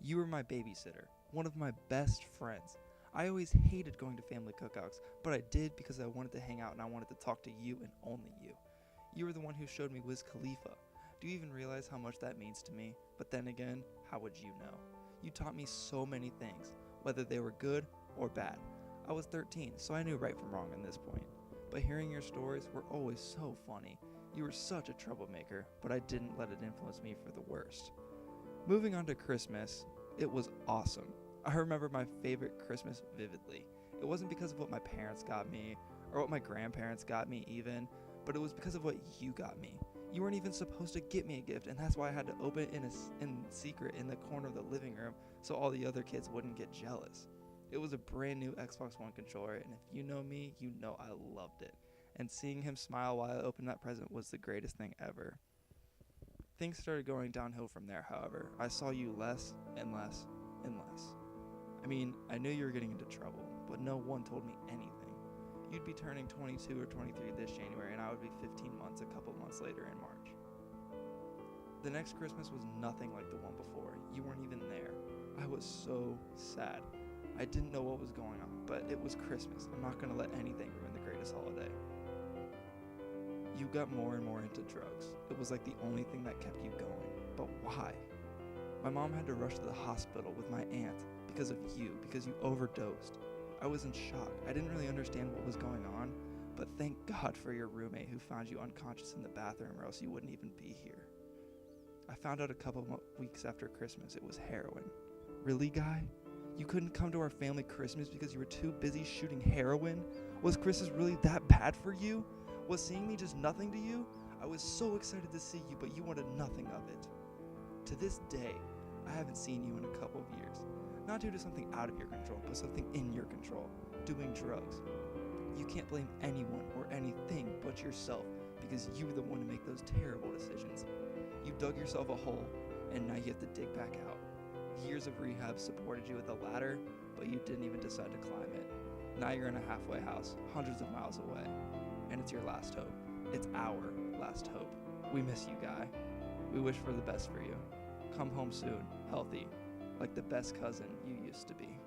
You were my babysitter, one of my best friends. I always hated going to family cookouts, but I did because I wanted to hang out and I wanted to talk to you and only you. You were the one who showed me Wiz Khalifa. Do you even realize how much that means to me? But then again, how would you know? You taught me so many things, whether they were good or bad. I was 13, so I knew right from wrong at this point. But hearing your stories were always so funny. You were such a troublemaker, but I didn't let it influence me for the worst. Moving on to Christmas, it was awesome. I remember my favorite Christmas vividly. It wasn't because of what my parents got me, or what my grandparents got me even, but it was because of what you got me. You weren't even supposed to get me a gift, and that's why I had to open it in secret in the corner of the living room so all the other kids wouldn't get jealous. It was a brand new Xbox One controller, and if you know me, you know I loved it. And seeing him smile while I opened that present was the greatest thing ever. Things started going downhill from there, however. I saw you less and less and less. I mean, I knew you were getting into trouble, but no one told me anything. You'd be turning 22 or 23 this January, and I would be 15 months a couple months later in March. The next Christmas was nothing like the one before. You weren't even there. I was so sad. I didn't know what was going on, but it was Christmas. I'm not going to let anything ruin the greatest holiday. You got more and more into drugs. It was like the only thing that kept you going. But why? My mom had to rush to the hospital with my aunt because of you, because you overdosed. I was in shock. I didn't really understand what was going on, but thank God for your roommate who found you unconscious in the bathroom, or else you wouldn't even be here. I found out a couple weeks after Christmas it was heroin. Really, Guy? You couldn't come to our family Christmas because you were too busy shooting heroin? Was Christmas really that bad for you? Was seeing me just nothing to you? I was so excited to see you, but you wanted nothing of it. To this day, I haven't seen you in a couple of years. Not due to something out of your control, but something in your control. Doing drugs. You can't blame anyone or anything but yourself because you were the one to make those terrible decisions. You dug yourself a hole, and now you have to dig back out. Years of rehab supported you with a ladder, but you didn't even decide to climb it. Now you're in a halfway house, hundreds of miles away, and it's your last hope. It's our last hope. We miss you, Guy. We wish for the best for you. Come home soon, healthy, like the best cousin you used to be.